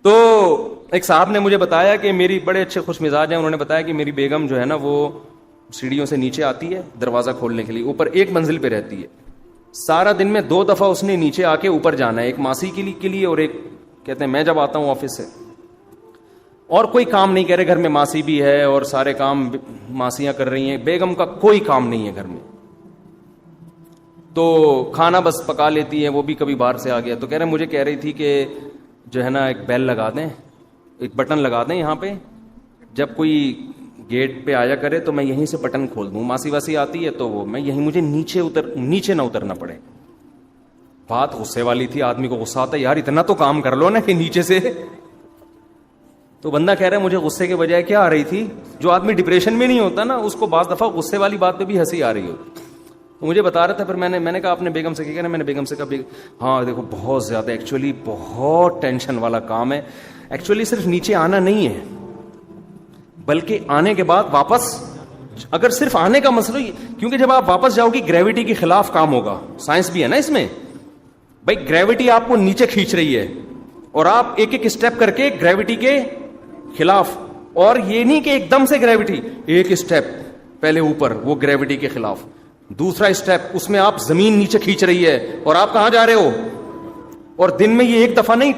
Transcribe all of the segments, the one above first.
تو ایک صاحب نے مجھے بتایا کہ میری بڑے اچھے خوش مزاج ہیں، انہوں نے بتایا کہ میری بیگم جو ہے نا وہ سیڑھیوں سے نیچے آتی ہے دروازہ کھولنے کے لیے، اوپر ایک منزل پہ رہتی ہے، سارا دن میں 2 دفعہ اس نے نیچے آ کے اوپر جانا ہے، ایک ماسی کے لیے اور ایک کہتے ہیں میں جب آتا ہوں آفس سے، اور کوئی کام نہیں کر رہے گھر میں، ماسی بھی ہے اور سارے کام ماسیاں کر رہی ہیں، بیگم کا کوئی کام نہیں ہے گھر میں، تو کھانا بس پکا لیتی ہے، وہ بھی کبھی باہر سے آ گیا، تو کہہ رہے مجھے کہہ رہی تھی کہ جو ہے نا ایک بیل لگا دیں، ایک بٹن لگا دیں یہاں پہ، جب کوئی گیٹ پہ آیا کرے تو میں یہیں سے بٹن کھول دوں، ماسی واسی آتی ہے تو وہ میں یہیں، مجھے نیچے نہ اترنا پڑے۔ بات غصے والی تھی، آدمی کو غصہ آتا ہے یار اتنا تو کام کر لو نا کہ نیچے سے، تو بندہ کہہ رہا ہے مجھے غصے کے بجائے کیا آ رہی تھی، جو آدمی ڈپریشن میں نہیں ہوتا نا اس کو بعض دفعہ غصے والی بات پہ بھی ہنسی آ رہی ہوتی، تو مجھے بتا رہا تھا، پھر میں نے کہا آپ نے بیگم سے کیا کہنا، میں نے بیگم سے کہا ہاں دیکھو بہت زیادہ ایکچولی بہت ٹینشن والا کام ہے، ایکچولی صرف نیچے آنا نہیں ہے بلکہ آنے کے بعد واپس، اگر صرف آنے کا مسئلہ، کیونکہ جب آپ واپس جاؤ گی گریوٹی کے خلاف کام ہوگا، سائنس بھی ہے نا اس میں بھائی، گریوٹی آپ کو نیچے کھینچ رہی ہے اور آپ ایک ایک اسٹیپ کر کے گریوٹی کے خلاف، اور یہ نہیں کہ ایک دم سے گریوٹی، ایک اسٹیپ پہلے اوپر وہ گریوٹی کے خلاف، دوسرا اسٹیپ اس میں آپ زمین نیچے کھینچ رہی ہے اور آپ کہاں جا رہے ہو، اور دن میں یہ ایک دفعہ نہیں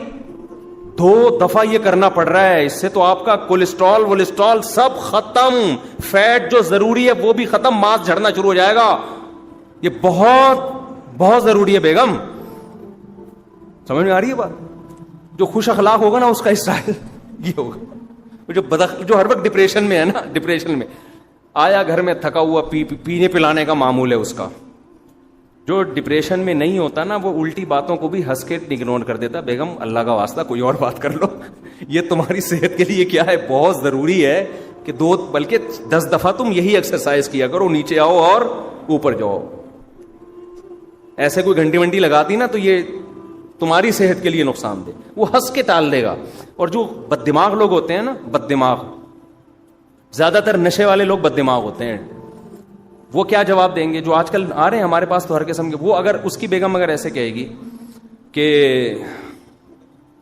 2 دفعہ یہ کرنا پڑ رہا ہے، اس سے تو آپ کا کولیسٹرول سب ختم، فیٹ جو ضروری ہے وہ بھی ختم، ماس جھڑنا شروع ہو جائے گا، یہ بہت بہت ضروری ہے بیگم، سمجھ میں آ رہی ہے بات؟ جو خوش اخلاق ہوگا نا اس کا اسٹائل یہ ہوگا، جو ہر وقت ڈپریشن میں ہے نا، ڈپریشن میں آیا گھر میں تھکا ہوا، پینے پلانے کا معمول ہے اس کا، جو ڈپریشن میں نہیں ہوتا نا وہ الٹی باتوں کو بھی ہنس کے اگنور کر دیتا، بیگم اللہ کا واسطہ کوئی اور بات کر لو، یہ تمہاری صحت کے لیے کیا ہے بہت ضروری ہے کہ 2 بلکہ 10 دفعہ تم یہی ایکسرسائز کیا کرو، نیچے آؤ اور اوپر جاؤ، ایسے کوئی گھنٹی ونٹی لگاتی نا تو یہ تمہاری صحت کے لیے نقصان دہ، وہ ہنس کے ٹال دے گا۔ اور جو بد دماغ لوگ ہوتے ہیں نا، بد دماغ، زیادہ تر نشے والے لوگ بد دماغ ہوتے ہیں، وہ کیا جواب دیں گے، جو آج کل آ رہے ہیں ہمارے پاس تو ہر قسم کے، وہ اگر اس کی بیگم اگر ایسے کہے گی کہ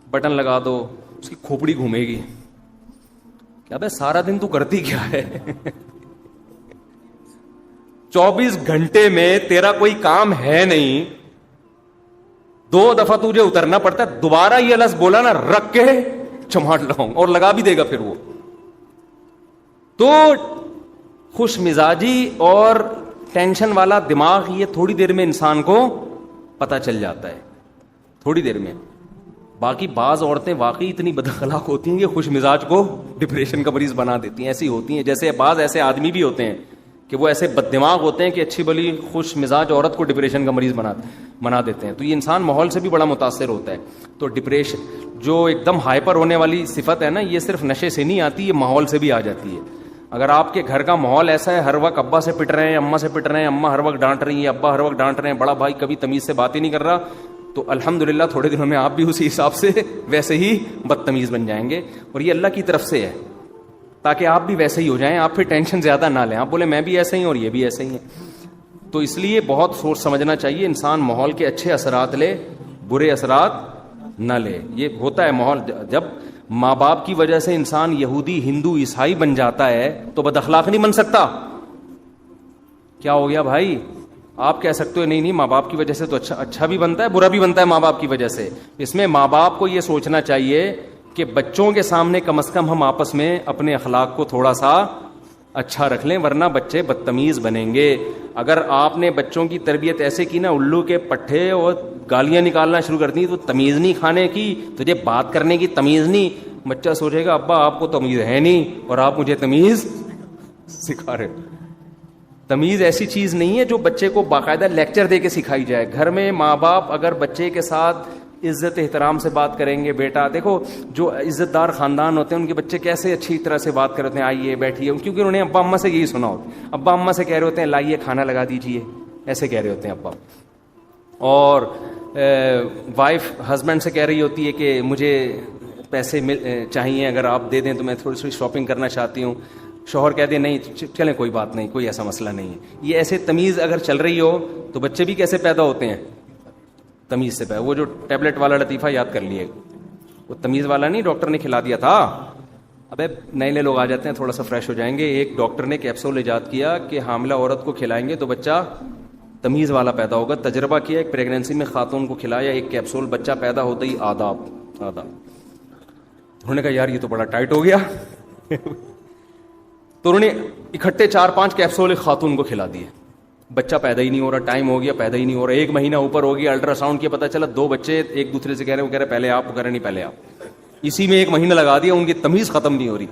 بٹن لگا دو، اس کی کھوپڑی گھومے گی، کیا بھائی سارا دن تو کرتی کیا ہے 24 گھنٹے میں تیرا کوئی کام ہے نہیں، 2 دفعہ تجھے اترنا پڑتا ہے، دوبارہ یہ لفظ بولا نا رکھ کے چماٹ لگاؤں، اور لگا بھی دے گا پھر وہ۔ تو خوش مزاجی اور ٹینشن والا دماغ یہ تھوڑی دیر میں انسان کو پتہ چل جاتا ہے، تھوڑی دیر میں۔ باقی بعض عورتیں واقعی اتنی بد اخلاق ہوتی ہیں کہ خوش مزاج کو ڈپریشن کا مریض بنا دیتی ہیں، ایسی ہوتی ہیں، جیسے بعض ایسے آدمی بھی ہوتے ہیں کہ وہ ایسے بد دماغ ہوتے ہیں کہ اچھی بلی خوش مزاج عورت کو ڈپریشن کا مریض بنا دیتے ہیں۔ تو یہ انسان ماحول سے بھی بڑا متاثر ہوتا ہے۔ تو ڈپریشن جو ایک دم ہائپر ہونے والی صفت ہے نا، یہ صرف نشے سے نہیں آتی، یہ ماحول سے بھی آ جاتی ہے۔ اگر آپ کے گھر کا ماحول ایسا ہے، ہر وقت ابا سے پٹ رہے ہیں، اماں سے پٹ رہے ہیں، اماں ہر وقت ڈانٹ رہی ہیں، ابا ہر وقت ڈانٹ رہے ہیں، بڑا بھائی کبھی تمیز سے بات ہی نہیں کر رہا، تو الحمدللہ تھوڑے دنوں میں آپ بھی اسی حساب سے ویسے ہی بدتمیز بن جائیں گے، اور یہ اللہ کی طرف سے ہے تاکہ آپ بھی ویسے ہی ہو جائیں، آپ پھر ٹینشن زیادہ نہ لیں، آپ بولے میں بھی ایسے ہی اور یہ بھی ایسے ہی ہیں۔ تو اس لیے بہت سوچ سمجھنا چاہیے، انسان ماحول کے اچھے اثرات لے، برے اثرات نہ لے۔ یہ ہوتا ہے ماحول، جب ماں باپ کی وجہ سے انسان یہودی، ہندو، عیسائی بن جاتا ہے تو بد اخلاق نہیں بن سکتا۔ کیا ہو گیا بھائی؟ آپ کہہ سکتے ہو نہیں نہیں ماں باپ کی وجہ سے تو اچھا بھی بنتا ہے، برا بھی بنتا ہے ماں باپ کی وجہ سے۔ اس میں ماں باپ کو یہ سوچنا چاہیے کہ بچوں کے سامنے کم از کم ہم آپس میں اپنے اخلاق کو تھوڑا سا اچھا رکھ لیں، ورنہ بچے بدتمیز بنیں گے۔ اگر آپ نے بچوں کی تربیت ایسے کی نا، الو کے پٹھے اور گالیاں نکالنا شروع کر دی، تو تمیز نہیں کھانے کی، تجھے بات کرنے کی تمیز نہیں، بچہ سوچے گا ابا آپ کو تمیز ہے نہیں اور آپ مجھے تمیز سکھا رہے۔ تمیز ایسی چیز نہیں ہے جو بچے کو باقاعدہ لیکچر دے کے سکھائی جائے۔ گھر میں ماں باپ اگر بچے کے ساتھ عزت احترام سے بات کریں گے، بیٹا دیکھو جو عزت دار خاندان ہوتے ہیں ان کے بچے کیسے اچھی طرح سے بات کرتے ہیں، آئیے بیٹھیے، کیونکہ انہوں نے ابا اماں سے یہی سنا ہوتا ہے۔ ابا اماں سے کہہ رہے ہوتے ہیں لائیے کھانا لگا دیجیے، ایسے کہہ رہے ہوتے ہیں ابا۔ اور وائف ہسبینڈ سے کہہ رہی ہوتی ہے کہ مجھے پیسے چاہیے، اگر آپ دے دیں تو میں تھوڑی سی شاپنگ کرنا چاہتی ہوں۔ شوہر کہہ دیں نہیں چلیں کوئی بات نہیں، کوئی ایسا مسئلہ نہیں ہے۔ یہ ایسے تمیز اگر چل رہی ہو تو بچے بھی کیسے پیدا ہوتے ہیں؟ تمیز سے پیدا۔ وہ جو ٹیبلٹ والا لطیفہ یاد کر لیے، وہ تمیز والا نہیں ڈاکٹر نے کھلا دیا تھا. ابے نئے نئے لوگ آ جاتے ہیں تھوڑا سا فریش ہو جائیں گے. ایک ڈاکٹر نے کیپسول ایجاد کیا کہ حاملہ عورت کو کھلائیں گے تو بچہ تمیز والا پیدا ہوگا. تجربہ کیا, ایک پریگنینسی میں خاتون کو کھلایا ایک کیپسول, بچہ پیدا ہوتا ہی آداب. انہوں نے کہا یار یہ تو بڑا ٹائٹ ہو گیا. تو انہوں نے اکٹھے 4-5 کیپسول ایک خاتون کو کھلا دیے. بچہ پیدا ہی نہیں ہو رہا, ٹائم ہو گیا پیدا ہی نہیں ہو رہا, 1 مہینہ اوپر ہو گیا, الٹرا ساؤنڈ کیا, پتا چلا 2 بچے ایک دوسرے سے کہہ رہے ہیں, وہ کہہ رہے پہلے آپ, وہ کہہ رہے نہیں پہلے آپ. اسی میں 1 مہینہ لگا دیا, ان کی تمیز ختم نہیں ہو رہی.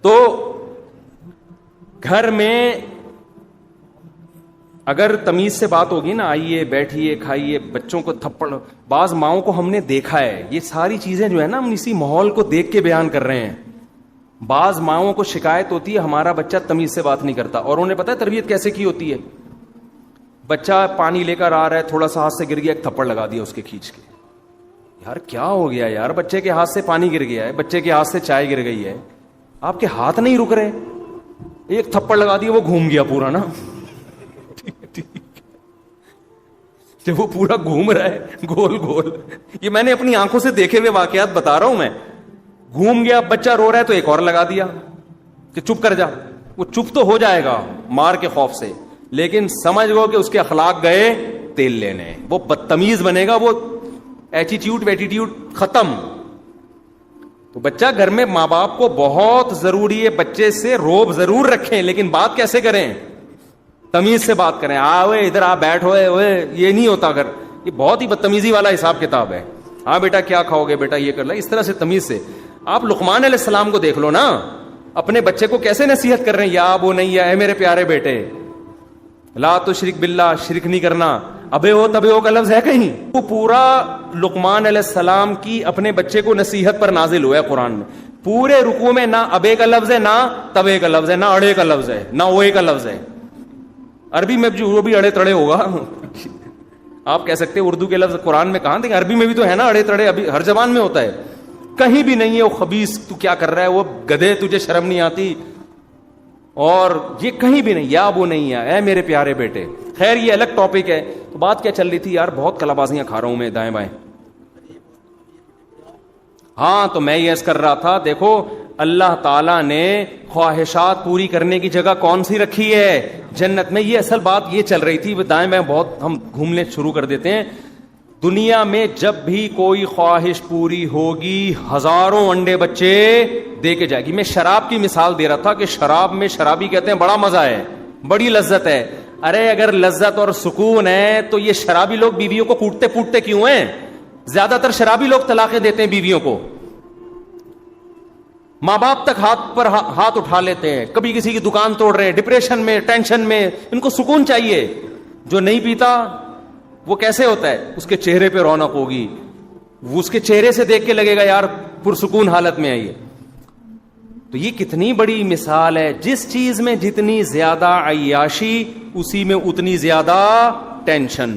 تو گھر میں اگر تمیز سے بات ہوگی نا, آئیے بیٹھیے کھائیے, بچوں کو تھپڑ, بعض ماؤں کو ہم نے دیکھا ہے, یہ ساری چیزیں جو ہے نا ہم اسی ماحول کو دیکھ کے بیان کر رہے ہیں. بعض ماؤں کو شکایت ہوتی ہے ہمارا بچہ تمیز سے بات نہیں کرتا, اور انہیں پتا ہے تربیت کیسے کی ہوتی ہے. بچہ پانی لے کر آ رہا ہے, تھوڑا سا ہاتھ سے گر گیا, ایک تھپڑ لگا دیا اس کے کھینچ کے. یار کیا ہو گیا یار, بچے کے ہاتھ سے پانی گر گیا ہے, بچے کے ہاتھ سے چائے گر گئی ہے, آپ کے ہاتھ نہیں رک رہے, ایک تھپڑ لگا دیا, وہ گھوم گیا پورا نا. جب وہ پورا گھوم رہا ہے گول گول, یہ میں نے اپنی آنکھوں سے دیکھے ہوئے واقعات بتا رہا ہوں میں. گھوم گیا, بچہ رو رہا ہے تو ایک اور لگا دیا کہ چپ کر جا. وہ چپ تو ہو جائے گا مار کے خوف سے, لیکن سمجھ گو کہ اس کے اخلاق گئے تیل لینے, وہ بدتمیز بنے گا, وہ ایٹیٹیوڈ ویٹیٹیوڈ ختم. تو بچہ گھر میں ماں باپ کو بہت ضروری ہے, بچے سے روب ضرور رکھیں, لیکن بات کیسے کریں, تمیز سے بات کریں. آوے ادھر آ بیٹھو, یہ نہیں ہوتا گھر, یہ بہت ہی بدتمیزی والا حساب کتاب ہے. ہاں بیٹا کیا کھاؤ گے, بیٹا یہ کر لیں, اس طرح سے تمیز سے. آپ لقمان علیہ السلام کو دیکھ لو نا, اپنے بچے کو کیسے نصیحت کر رہے ہیں, یا ابو نہیں, اے میرے پیارے بیٹے, لا تشرک باللہ, شرک نہیں کرنا. ابے ہو تبے ہو کا لفظ ہے کہیں؟ وہ پورا لقمان علیہ السلام کی اپنے بچے کو نصیحت پر نازل ہوا ہے قرآن میں. پورے رکوع میں نہ ابے کا لفظ ہے, نہ تبے کا لفظ ہے, نہ اڑے کا لفظ ہے, نہ اوے کا لفظ ہے. عربی میں جو بھی اڑے تڑے ہوگا آپ کہہ سکتے ہیں, اردو کے لفظ قرآن میں کہاں تھے, عربی میں بھی تو ہے نا اڑے تڑے, ابھی ہر زبان میں ہوتا ہے. کہیں بھی نہیں ہے. وہ خبیث تو کیا کر رہا ہے, وہ گدھے تجھے شرم نہیں آتی, اور یہ کہیں بھی نہیں. یا ابو نہیں ہے, اے میرے پیارے بیٹے. خیر یہ الگ ٹاپک ہے. تو بات کیا چل رہی تھی یار, بہت کلابازیاں کھا رہا ہوں میں دائیں بائیں. ہاں تو میں یہ عرض کر رہا تھا, دیکھو اللہ تعالیٰ نے خواہشات پوری کرنے کی جگہ کون سی رکھی ہے, جنت میں. یہ اصل بات یہ چل رہی تھی. دائیں بائیں بہت ہم گھومنے شروع کر دیتے ہیں. دنیا میں جب بھی کوئی خواہش پوری ہوگی, ہزاروں انڈے بچے دے کے جائے گی. میں شراب کی مثال دے رہا تھا کہ شراب میں شرابی کہتے ہیں بڑا مزہ ہے, بڑی لذت ہے. ارے اگر لذت اور سکون ہے تو یہ شرابی لوگ بیویوں کو کوٹتے پوٹتے کیوں ہیں؟ زیادہ تر شرابی لوگ طلاقیں دیتے ہیں بیویوں کو, ماں باپ تک ہاتھ اٹھا لیتے ہیں, کبھی کسی کی دکان توڑ رہے ہیں, ڈپریشن میں, ٹینشن میں. ان کو سکون چاہیے. جو نہیں پیتا وہ کیسے ہوتا ہے, اس کے چہرے پہ رونق ہوگی, وہ اس کے چہرے سے دیکھ کے لگے گا یار پرسکون حالت میں آئیے. تو یہ کتنی بڑی مثال ہے. جس چیز میں جتنی زیادہ عیاشی, اسی میں اتنی زیادہ ٹینشن.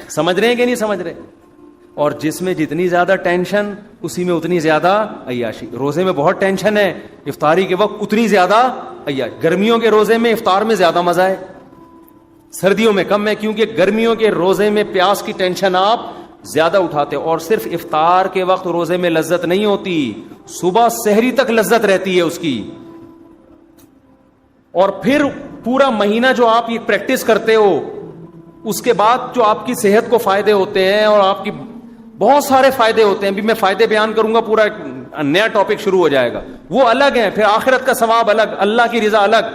سمجھ رہے ہیں کہ نہیں سمجھ رہے؟ اور جس میں جتنی زیادہ ٹینشن, اسی میں اتنی زیادہ عیاشی. روزے میں بہت ٹینشن ہے, افطاری کے وقت اتنی زیادہ عیاشی. گرمیوں کے روزے میں افطار میں زیادہ مزہ ہے, سردیوں میں کم ہے, کیونکہ گرمیوں کے روزے میں پیاس کی ٹینشن آپ زیادہ اٹھاتے. اور صرف افطار کے وقت روزے میں لذت نہیں ہوتی, صبح سحری تک لذت رہتی ہے اس کی. اور پھر پورا مہینہ جو آپ یہ پریکٹس کرتے ہو, اس کے بعد جو آپ کی صحت کو فائدے ہوتے ہیں, اور آپ کی بہت سارے فائدے ہوتے ہیں. بھی میں فائدے بیان کروں گا, پورا نیا ٹاپک شروع ہو جائے گا, وہ الگ ہیں. پھر آخرت کا ثواب الگ, اللہ کی رضا الگ.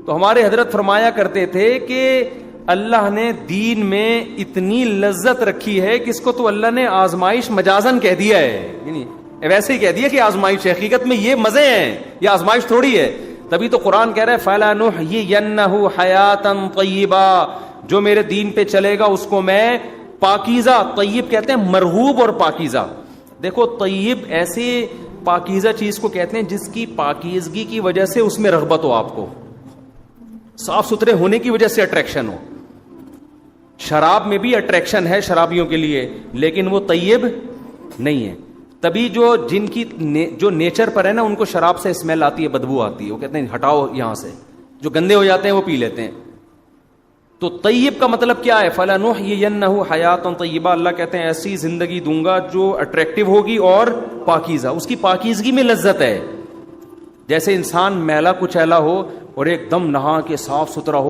تو ہمارے حضرت فرمایا کرتے تھے کہ اللہ نے دین میں اتنی لذت رکھی ہے کہ اس کو تو اللہ نے آزمائش مجازن کہہ دیا ہے, یعنی ویسے ہی کہہ دیا کہ آزمائش. حقیقت میں یہ مزے ہیں, یہ آزمائش تھوڑی ہے. تبھی تو قرآن کہہ رہا ہے فَلَنُحْيِيَنَّهُ حَيَاةً طَيِّبًا, جو میرے دین پہ چلے گا اس کو میں پاکیزہ, طیب کہتے ہیں مرغوب اور پاکیزہ. دیکھو طیب ایسی پاکیزہ چیز کو کہتے ہیں جس کی پاکیزگی کی وجہ سے اس میں رغبت ہو, آپ کو صاف ستھرے ہونے کی وجہ سے اٹریکشن ہو. شراب میں بھی اٹریکشن ہے شرابیوں کے لیے, لیکن وہ طیب نہیں ہے. تبھی جو جن کی جو نیچر پر ہے نا, ان کو شراب سے اسمیل آتی ہے, بدبو آتی ہے, وہ کہتے ہیں ہٹاؤ یہاں سے. جو گندے ہو جاتے ہیں وہ پی لیتے ہیں. تو طیب کا مطلب کیا ہے؟ فَلَنُحْيِيَنَّهُ حَيَاةً طَيِّبَةً، اللہ کہتے ہیں ایسی زندگی دوں گا جو اٹریکٹیو ہوگی اور پاکیزہ، اس کی پاکیزگی میں لذت ہے. جیسے انسان میلا کچیلا ہو اور ایک دم نہا کے صاف ستھرا ہو